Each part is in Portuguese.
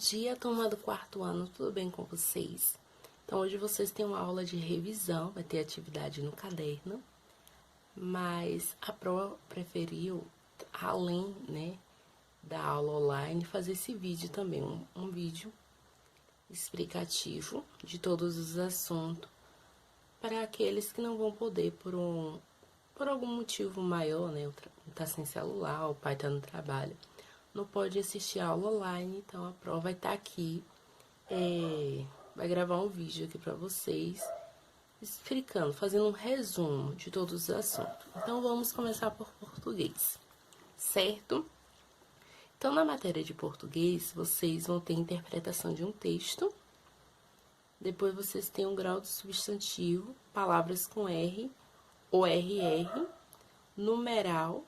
dia, turma do quarto ano, tudo bem com vocês? Então, hoje vocês têm uma aula de revisão, vai ter atividade no caderno, mas a prova preferiu, além, da aula online, fazer esse vídeo também, um vídeo explicativo de todos os assuntos, para aqueles que não vão poder por algum motivo maior, tá sem celular, o pai tá no trabalho, não pode assistir a aula online, então a prova vai estar aqui, vai gravar um vídeo aqui para vocês, explicando, fazendo um resumo de todos os assuntos. Então, vamos começar por português, certo? Então, na matéria de português, vocês vão ter interpretação de um texto, depois vocês têm um grau de substantivo, palavras com R ou RR, numeral,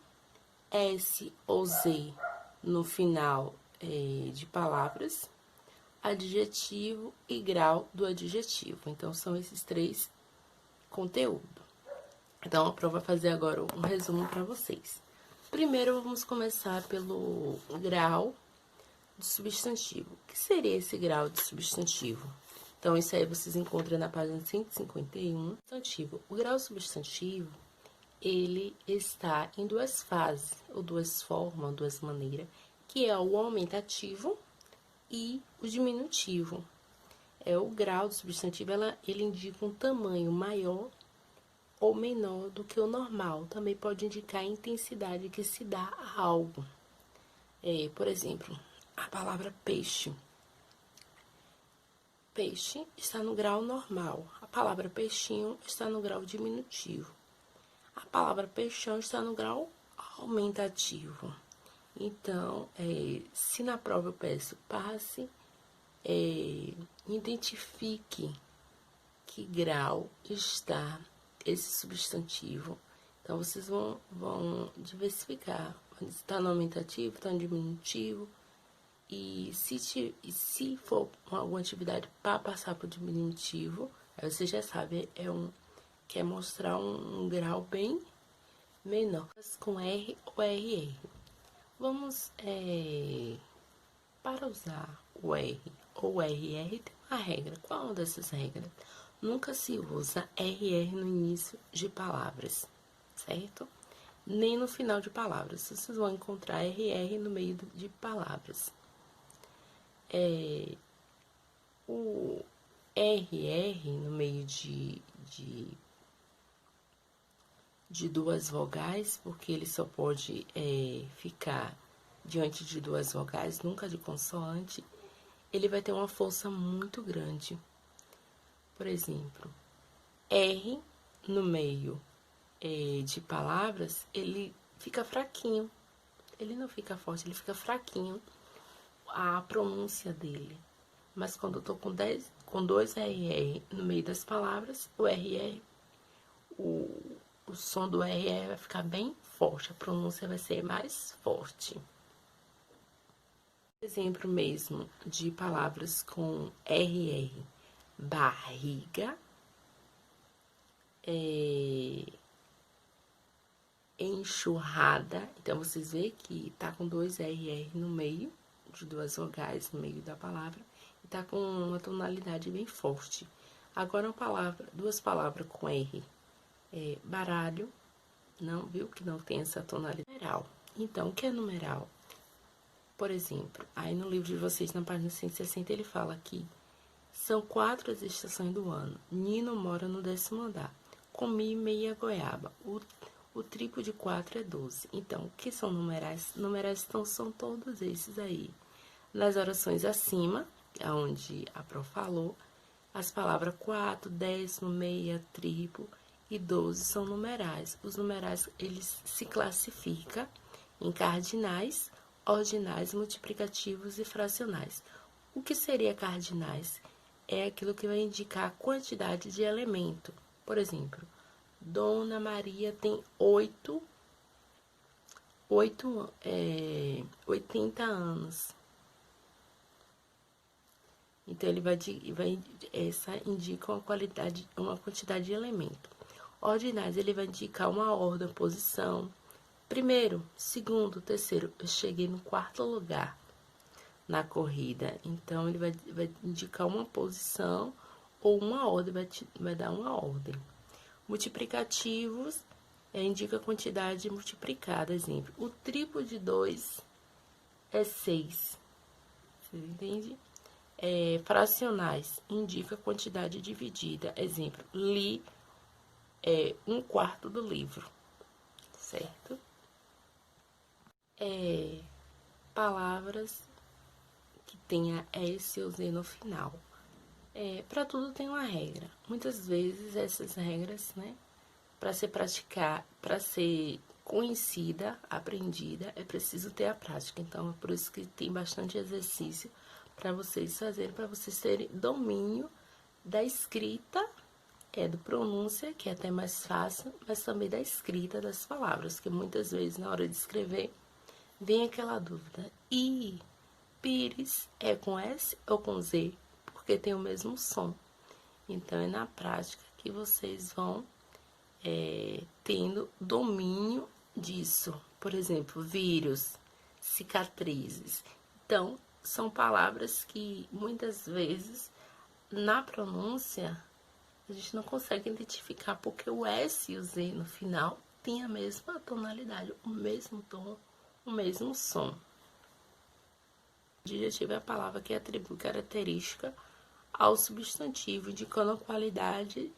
S ou Z no final de palavras, adjetivo e grau do adjetivo. Então, são esses três conteúdos. Então, a prova vai fazer agora um resumo para vocês. Primeiro, vamos começar pelo grau de substantivo. O que seria esse grau de substantivo? Então, isso aí vocês encontram na página 151. Substantivo. O grau substantivo, ele está em duas fases, ou duas formas, duas maneiras, que é o aumentativo e o diminutivo. O grau do substantivo, ele indica um tamanho maior ou menor do que o normal. Também pode indicar a intensidade que se dá a algo. Por exemplo, a palavra peixe. Peixe está no grau normal. A palavra peixinho está no grau diminutivo. A palavra peixão está no grau aumentativo. Então, se na prova eu peço passe, identifique que grau está esse substantivo. Então, vocês vão diversificar. Está no aumentativo, está no diminutivo. E se for alguma atividade para passar para o diminutivo, aí você já sabe, quer mostrar um grau bem menor, com R ou RR. Vamos, para usar o R ou RR, tem uma regra. Qual é uma dessas regras? Nunca se usa RR no início de palavras, certo? Nem no final de palavras. Vocês vão encontrar RR no meio de palavras. O RR no meio de duas vogais, porque ele só pode ficar diante de duas vogais, nunca de consoante, ele vai ter uma força muito grande. Por exemplo, R no meio de palavras, ele fica fraquinho. Ele não fica forte, ele fica fraquinho. A pronúncia dele. Mas quando eu tô com dois RR no meio das palavras, o RR, o som do RR vai ficar bem forte, a pronúncia vai ser mais forte. Exemplo mesmo de palavras com RR: barriga, enxurrada. Então, vocês veem que tá com dois RR no meio, de duas vogais no meio da palavra, e tá com uma tonalidade bem forte. Agora, duas palavras com R. Baralho, não, viu que não tem essa tonalidade. Numeral. Então, o que é numeral? Por exemplo, aí no livro de vocês, na página 160, ele fala que são 4 as estações do ano. Nino mora no 10º andar. Comi meia goiaba. O triplo de 4 é 12. Então, o que são numerais? Numerais então, são todos esses aí. Nas orações acima, onde a prof falou, as palavras 4, 10, meia, triplo e 12 são numerais. Os numerais, eles se classificam em cardinais, ordinais, multiplicativos e fracionais. O que seria cardinais? É aquilo que vai indicar a quantidade de elemento. Por exemplo, Dona Maria tem 80 anos. Então, ele essa indica uma quantidade de elemento. Ordinais, ele vai indicar uma ordem, posição. Primeiro, segundo, terceiro, eu cheguei no 4º lugar. na corrida. Então, ele vai indicar uma posição ou uma ordem, vai dar uma ordem. Multiplicativos indica a quantidade multiplicada. Exemplo, o triplo de 2 é 6. Vocês entendem? Fracionais indica a quantidade dividida. Exemplo, li 1/4 do livro, certo? Palavras que tenha S ou Z no final. Para tudo tem uma regra. Muitas vezes essas regras, né, para ser conhecida, aprendida, é preciso ter a prática. Então, é por isso que tem bastante exercício para vocês fazerem, para vocês terem domínio da escrita, do pronúncia, que é até mais fácil, mas também da escrita das palavras, que muitas vezes na hora de escrever vem aquela dúvida. E pires é com S ou com Z? Porque tem o mesmo som. Então, é na prática que vocês vão tendo domínio disso. Por exemplo, vírus, cicatrizes. Então, são palavras que muitas vezes na pronúncia a gente não consegue identificar porque o S e o Z no final tem a mesma tonalidade, o mesmo tom, o mesmo som. Adjetivo é a palavra que atribui característica ao substantivo, indicando a qualidade,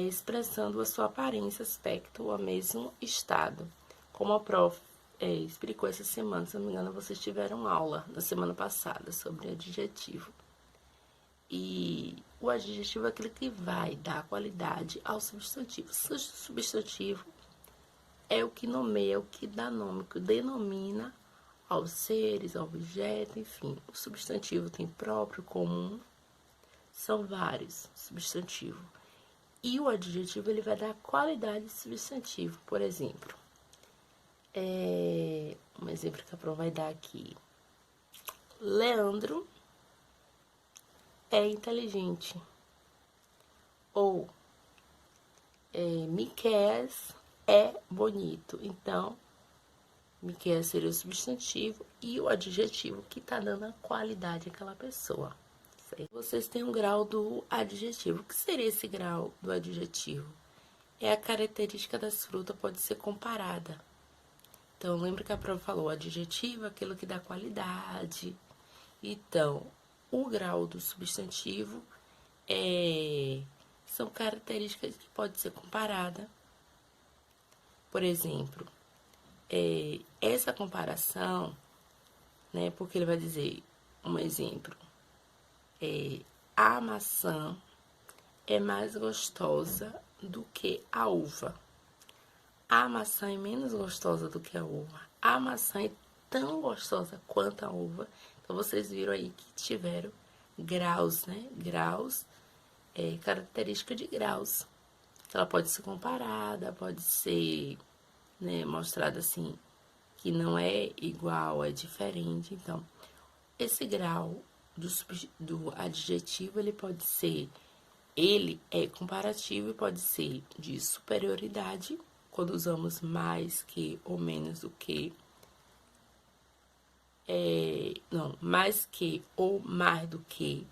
expressando a sua aparência, aspecto ou mesmo estado. Como a prof explicou essa semana, se não me engano, vocês tiveram aula na semana passada sobre adjetivo. E o adjetivo é aquele que vai dar qualidade ao substantivo. O substantivo é o que nomeia, o que dá nome, o que denomina aos seres, ao objeto, enfim. O substantivo tem próprio, comum, são vários substantivos. E o adjetivo, ele vai dar qualidade substantivo. Por exemplo, um exemplo que a prova vai dar aqui. Leandro é inteligente. Ou Miqueias é bonito. Então, Miqueias seria o substantivo e o adjetivo que está dando a qualidade àquela pessoa. Certo? Vocês têm um grau do adjetivo. O que seria esse grau do adjetivo? É a característica das frutas pode ser comparada. Então, lembra que a prova falou, adjetivo é aquilo que dá qualidade. Então, o grau do substantivo são características que pode ser comparada. Por exemplo, essa comparação, né, porque ele vai dizer, um exemplo, a maçã é mais gostosa do que a uva. A maçã é menos gostosa do que a uva. A maçã é tão gostosa quanto a uva. Então, vocês viram aí que tiveram graus, né? Graus, característica de graus. Ela pode ser comparada, pode ser, né, mostrada assim, que não é igual, é diferente. Então, esse grau do adjetivo, ele é comparativo e pode ser de superioridade, quando usamos mais que ou menos do que. Mais que ou mais do que.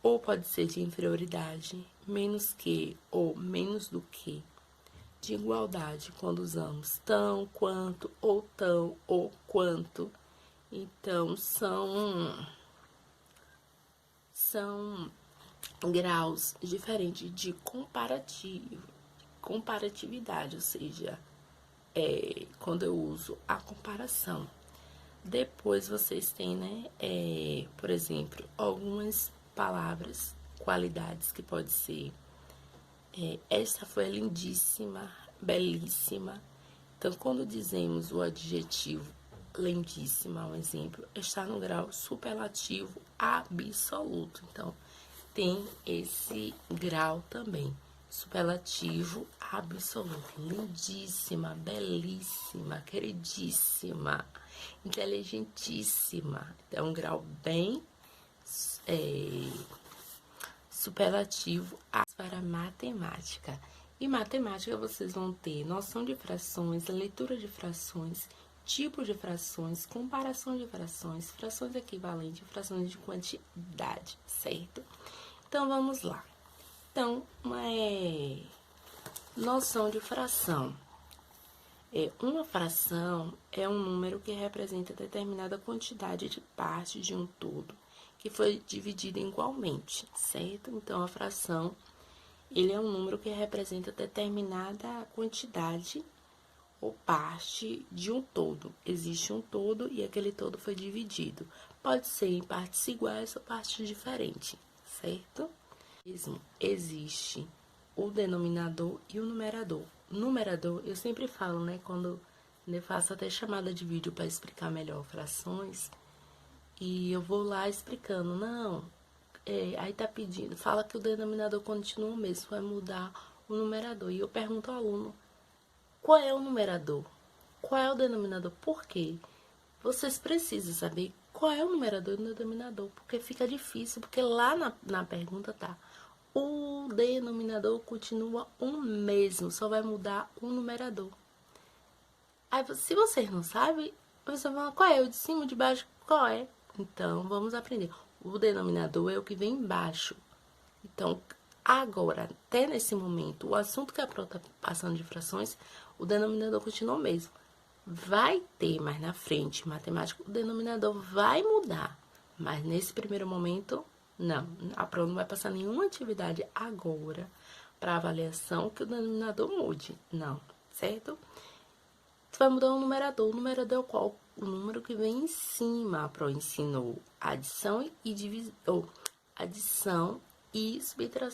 Ou pode ser de inferioridade, menos que ou menos do que. De igualdade, quando usamos tão, quanto, ou tão, ou quanto. Então, são graus diferentes de comparatividade, ou seja, quando eu uso a comparação. Depois vocês têm, né, por exemplo, algumas palavras, qualidades que pode ser. Esta foi lindíssima, belíssima. Então, quando dizemos o adjetivo lindíssima, um exemplo, está no grau superlativo absoluto. Então, tem esse grau também, superlativo absoluto. Lindíssima, belíssima, queridíssima, inteligentíssima. É um grau bem superlativo para matemática. E matemática vocês vão ter noção de frações, leitura de frações, tipos de frações, comparação de frações, frações equivalentes, frações de quantidade, certo? Então, vamos lá. Então, noção de fração. Uma fração é um número que representa determinada quantidade de partes de um todo, que foi dividido igualmente, certo? Então, a fração, ele é um número que representa determinada quantidade ou parte de um todo. Existe um todo e aquele todo foi dividido. Pode ser em partes iguais ou partes diferentes, certo? Existe o denominador e o numerador. Numerador, eu sempre falo, né, quando eu faço até chamada de vídeo para explicar melhor frações, e eu vou lá explicando, não, aí tá pedindo, fala que o denominador continua o mesmo, vai mudar o numerador. E eu pergunto ao aluno, qual é o numerador? Qual é o denominador? Por quê? Vocês precisam saber qual é o numerador e o denominador, porque fica difícil, porque lá na pergunta tá, o denominador continua o mesmo, só vai mudar o numerador. Aí, se vocês não sabem, você vai falar, qual é? O de cima, o de baixo, qual é? Então, vamos aprender. O denominador é o que vem embaixo. Então, agora, até nesse momento, o assunto que a Pro está passando de frações, o denominador continua o mesmo. Vai ter mais na frente, matemática, o denominador vai mudar. Mas nesse primeiro momento, não. A Pro não vai passar nenhuma atividade agora para avaliação que o denominador mude. Não, certo? Você vai mudar o numerador. O numerador é o qual? O número que vem em cima. A Pro ensinou adição e divisão, adição e subtração.